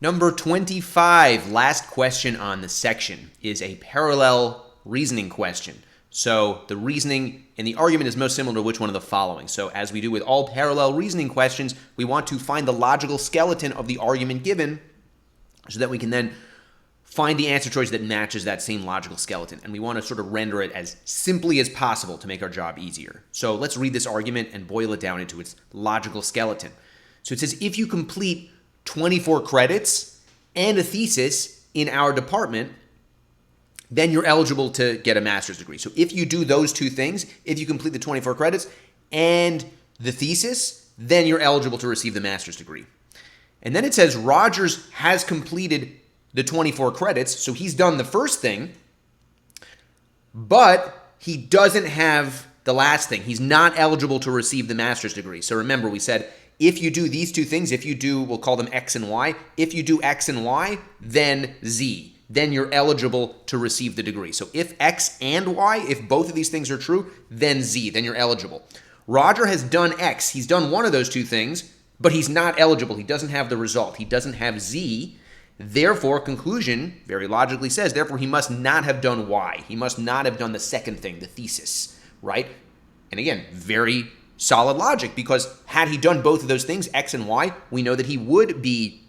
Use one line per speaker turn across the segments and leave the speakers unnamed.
Number 25, last question on the section, is a parallel reasoning question. So the reasoning and the argument is most similar to which one of the following. So as we do with all parallel reasoning questions, we want to find the logical skeleton of the argument given so that we can then find the answer choice that matches that same logical skeleton. And we want to sort of render it as simply as possible to make our job easier. So let's read this argument and boil it down into its logical skeleton. So it says, if you complete 24 credits and a thesis in our department, then you're eligible to get a master's degree. So if you do those two things, if you complete the 24 credits and the thesis, then you're eligible to receive the master's degree. And then it says Rogers has completed the 24 credits, so he's done the first thing, but he doesn't have the last thing. He's not eligible to receive the master's degree. So remember, we said if you do these two things, if you do, we'll call them X and Y. If you do X and Y, then Z. Then you're eligible to receive the degree. So if X and Y, if both of these things are true, then Z, then you're eligible. Roger has done X. He's done one of those two things, but he's not eligible. He doesn't have the result. He doesn't have Z. Therefore, conclusion very logically says, therefore, he must not have done Y. He must not have done the second thing, the thesis, right? And again, very solid logic, because had he done both of those things, X and Y, we know that he would be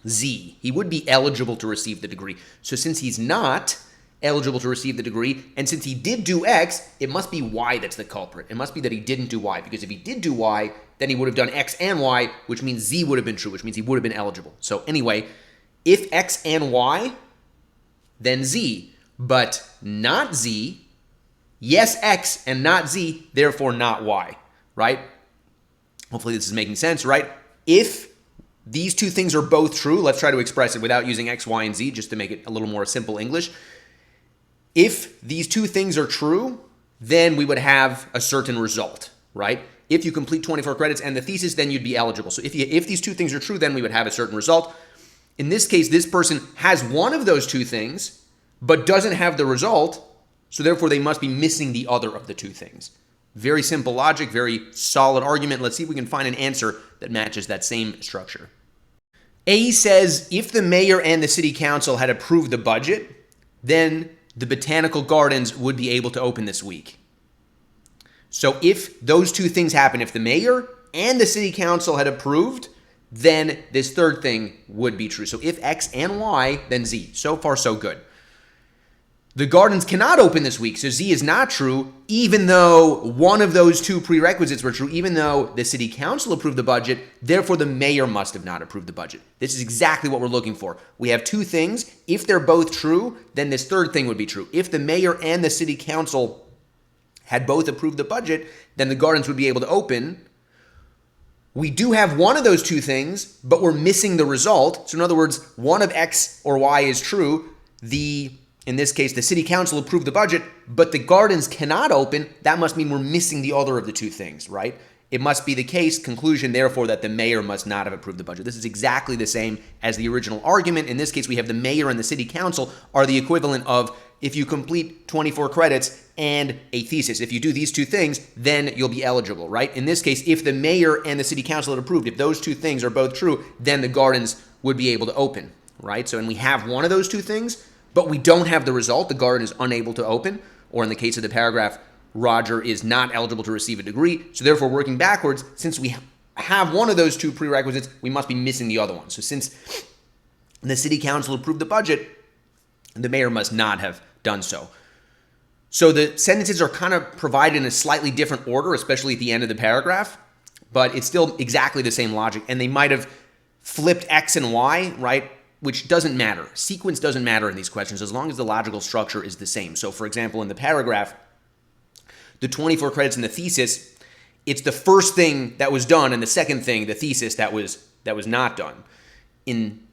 Z. He would be eligible to receive the degree. So since he's not eligible to receive the degree, and since he did do X, it must be Y that's the culprit. It must be that he didn't do Y, because if he did do Y, then he would have done X and Y, which means Z would have been true, which means he would have been eligible. So anyway, if X and Y, then Z, but not Z. Yes, X and not Z, therefore not Y, right? Hopefully this is making sense, right? If these two things are both true, let's try to express it without using X, Y, and Z, just to make it a little more simple English. If these two things are true, then we would have a certain result, right? If you complete 24 credits and the thesis, then you'd be eligible. So if these two things are true, then we would have a certain result. In this case, this person has one of those two things, but doesn't have the result, so therefore they must be missing the other of the two things. Very simple logic, very solid argument. Let's see if we can find an answer that matches that same structure. A says, if the mayor and the city council had approved the budget, then the botanical gardens would be able to open this week. So if those two things happen, if the mayor and the city council had approved, then this third thing would be true. So if X and Y, then Z. So far, so good. The gardens cannot open this week, so Z is not true, even though one of those two prerequisites were true, even though the city council approved the budget, therefore the mayor must have not approved the budget. This is exactly what we're looking for. We have two things. If they're both true, then this third thing would be true. If the mayor and the city council had both approved the budget, then the gardens would be able to open. We do have one of those two things, but we're missing the result. So in other words, one of X or Y is true. In this case, the city council approved the budget, but the gardens cannot open. That must mean we're missing the other of the two things, right? It must be the case, conclusion, therefore, that the mayor must not have approved the budget. This is exactly the same as the original argument. In this case, we have the mayor and the city council are the equivalent of if you complete 24 credits and a thesis. If you do these two things, then you'll be eligible, right? In this case, if the mayor and the city council had approved, if those two things are both true, then the gardens would be able to open, right? So, and we have one of those two things, but we don't have the result. The garden is unable to open, or in the case of the paragraph, Roger is not eligible to receive a degree. So therefore, working backwards, since we have one of those two prerequisites, we must be missing the other one. So since the city council approved the budget, the mayor must not have done so. So the sentences are kind of provided in a slightly different order, especially at the end of the paragraph, but it's still exactly the same logic. And they might have flipped X and Y, right? Which doesn't matter. Sequence doesn't matter in these questions as long as the logical structure is the same. So for example, in the paragraph, the 24 credits in the thesis, it's the first thing that was done and the second thing, the thesis, that was not done. In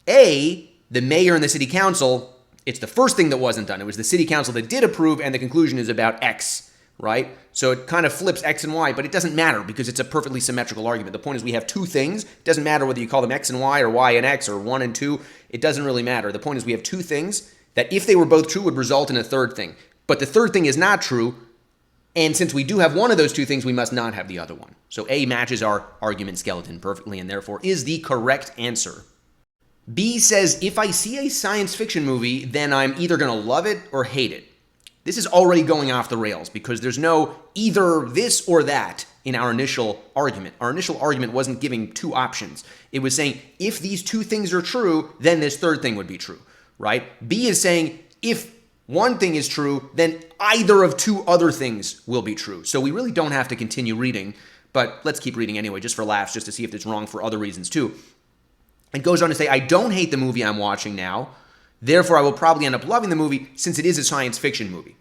A, the mayor and the city council, it's the first thing that wasn't done. It was the city council that did approve, and the conclusion is about X, right? So it kind of flips X and Y, but it doesn't matter because it's a perfectly symmetrical argument. The point is we have two things. It doesn't matter whether you call them X and Y or Y and X or 1 and 2. It doesn't really matter. The point is we have two things that if they were both true would result in a third thing. But the third thing is not true, and since we do have one of those two things, we must not have the other one. So A matches our argument skeleton perfectly and therefore is the correct answer. B says, if I see a science fiction movie, then I'm either going to love it or hate it. This is already going off the rails because there's no either this or that in our initial argument. Our initial argument wasn't giving two options. It was saying, if these two things are true, then this third thing would be true, right? B is saying, if one thing is true, then either of two other things will be true. So we really don't have to continue reading, but let's keep reading anyway, just for laughs, just to see if it's wrong for other reasons too. It goes on to say, I don't hate the movie I'm watching now. Therefore, I will probably end up loving the movie since it is a science fiction movie.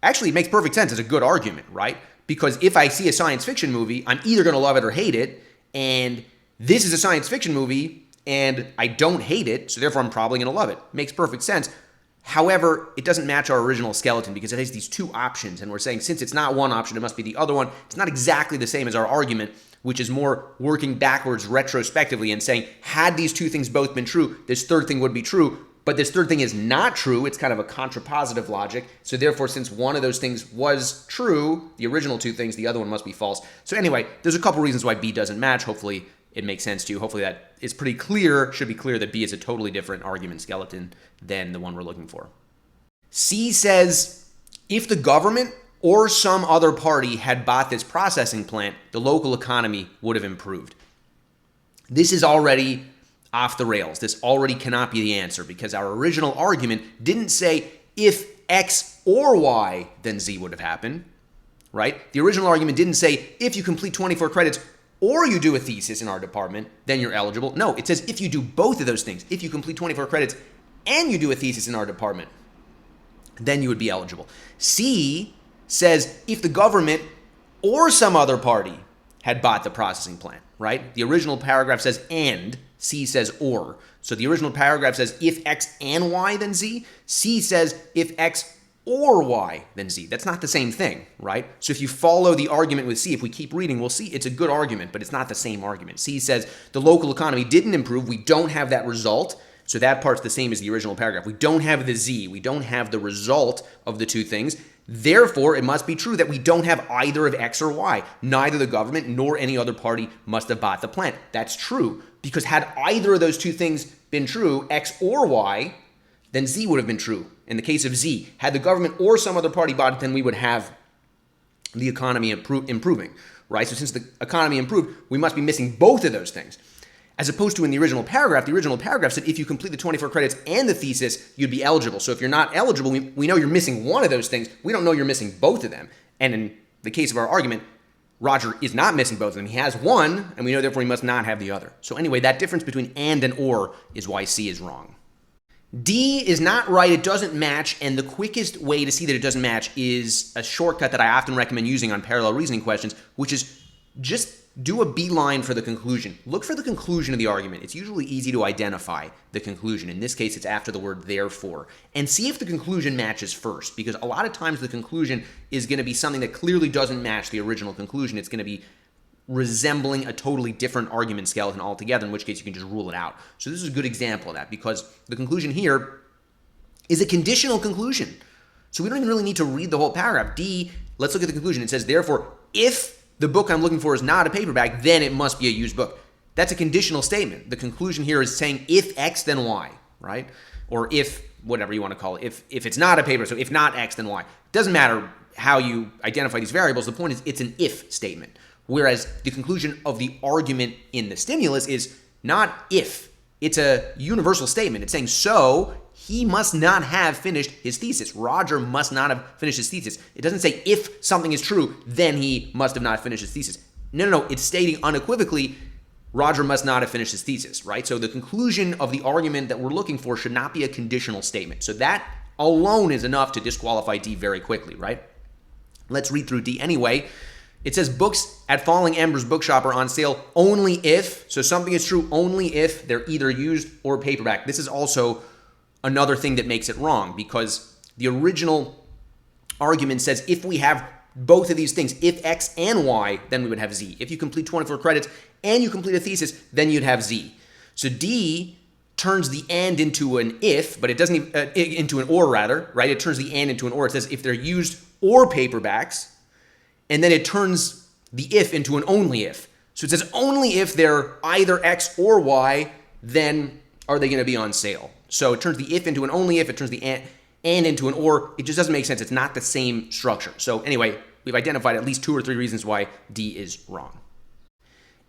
Actually, it makes perfect sense. It's a good argument, right? Because if I see a science fiction movie, I'm either going to love it or hate it. And this is a science fiction movie, and I don't hate it, so therefore I'm probably going to love it. Makes perfect sense. However, it doesn't match our original skeleton because it has these two options, and we're saying since it's not one option, it must be the other one. It's not exactly the same as our argument, which is more working backwards retrospectively and saying, had these two things both been true, this third thing would be true, but this third thing is not true. It's kind of a contrapositive logic. So therefore, since one of those things was true, the original two things, the other one must be false. So anyway, there's a couple reasons why B doesn't match. Hopefully it makes sense to you. Hopefully that is pretty clear, should be clear that B is a totally different argument skeleton than the one we're looking for. C says, if the government or some other party had bought this processing plant, the local economy would have improved. This is already off the rails. This already cannot be the answer because our original argument didn't say if X or Y, then Z would have happened, right? The original argument didn't say if you complete 24 credits or you do a thesis in our department, then you're eligible. No, it says if you do both of those things, if you complete 24 credits and you do a thesis in our department, then you would be eligible. C says if the government or some other party had bought the processing plant, right? The original paragraph says and, C says or. So the original paragraph says if X and Y, then Z. C says if X or Y, then Z. That's not the same thing, right? So if you follow the argument with C, if we keep reading, we'll see it's a good argument, but it's not the same argument. C says the local economy didn't improve. We don't have that result. So that part's the same as the original paragraph. We don't have the Z. We don't have the result of the two things. Therefore, it must be true that we don't have either of X or Y. Neither the government nor any other party must have bought the plant. That's true, because had either of those two things been true, X or Y, then Z would have been true. In the case of Z, had the government or some other party bought it, then we would have the economy improving, right? So since the economy improved, we must be missing both of those things. As opposed to in the original paragraph said if you complete the 24 credits and the thesis, you'd be eligible. So if you're not eligible, we know you're missing one of those things. We don't know you're missing both of them. And in the case of our argument, Roger is not missing both of them. He has one, and we know therefore he must not have the other. So anyway, that difference between and or is why C is wrong. D is not right. It doesn't match. And the quickest way to see that it doesn't match is a shortcut that I often recommend using on parallel reasoning questions, which is just do a beeline for the conclusion. Look for the conclusion of the argument. It's usually easy to identify the conclusion. In this case, it's after the word therefore. And see if the conclusion matches first, because a lot of times the conclusion is going to be something that clearly doesn't match the original conclusion. It's going to be resembling a totally different argument skeleton altogether, in which case you can just rule it out. So this is a good example of that, because the conclusion here is a conditional conclusion. So we don't even really need to read the whole paragraph. D, let's look at the conclusion. It says, therefore, if the book I'm looking for is not a paperback, then it must be a used book. That's a conditional statement. The conclusion here is saying if X, then Y, right? Or if, whatever you want to call it, if it's not a paper, so if not X, then Y. It doesn't matter how you identify these variables. The point is it's an if statement. Whereas the conclusion of the argument in the stimulus is not if. It's a universal statement. It's saying, so he must not have finished his thesis. Roger must not have finished his thesis. It doesn't say if something is true, then he must have not finished his thesis. No. It's stating unequivocally, Roger must not have finished his thesis, right? So the conclusion of the argument that we're looking for should not be a conditional statement. So that alone is enough to disqualify D very quickly, right? Let's read through D anyway. It says books at Falling Embers Bookshop are on sale only if, so something is true only if they're either used or paperback. This is also another thing that makes it wrong, because the original argument says if we have both of these things, if X and Y, then we would have Z. If you complete 24 credits and you complete a thesis, then you'd have Z. So D turns the and into an if, but it doesn't even, into an or rather, right? It turns the and into an or. It says if they're used or paperbacks, and then it turns the if into an only if. So it says only if they're either X or Y, then are they going to be on sale? So it turns the if into an only if, it turns the and into an or. It just doesn't make sense. It's not the same structure. So anyway, we've identified at least 2 or 3 reasons why D is wrong.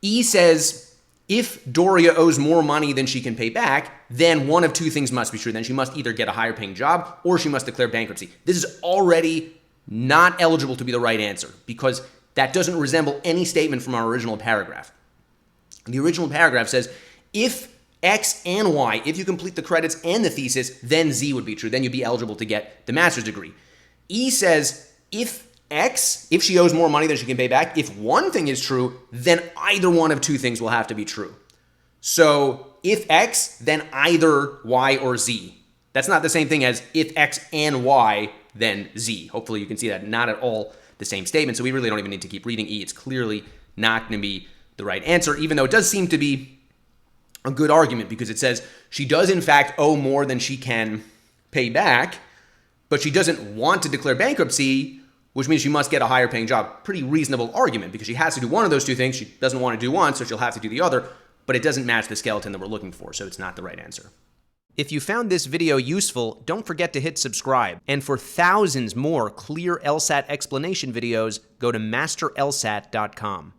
E says, if Doria owes more money than she can pay back, then one of 2 things must be true. Then she must either get a higher paying job or she must declare bankruptcy. This is already not eligible to be the right answer because that doesn't resemble any statement from our original paragraph. The original paragraph says, if X and Y, if you complete the credits and the thesis, then Z would be true. Then you'd be eligible to get the master's degree. E says, if X, if she owes more money than she can pay back, if one thing is true, then either one of 2 things will have to be true. So if X, then either Y or Z. That's not the same thing as if X and Y, then Z. Hopefully you can see that not at all the same statement. So we really don't even need to keep reading E. It's clearly not going to be the right answer, even though it does seem to be a good argument because it says she does in fact owe more than she can pay back, but she doesn't want to declare bankruptcy, which means she must get a higher paying job. Pretty reasonable argument because she has to do one of those 2 things. She doesn't want to do one, so she'll have to do the other, but it doesn't match the skeleton that we're looking for, so it's not the right answer. If you found this video useful, don't forget to hit subscribe. And for thousands more clear LSAT explanation videos, go to masterlsat.com.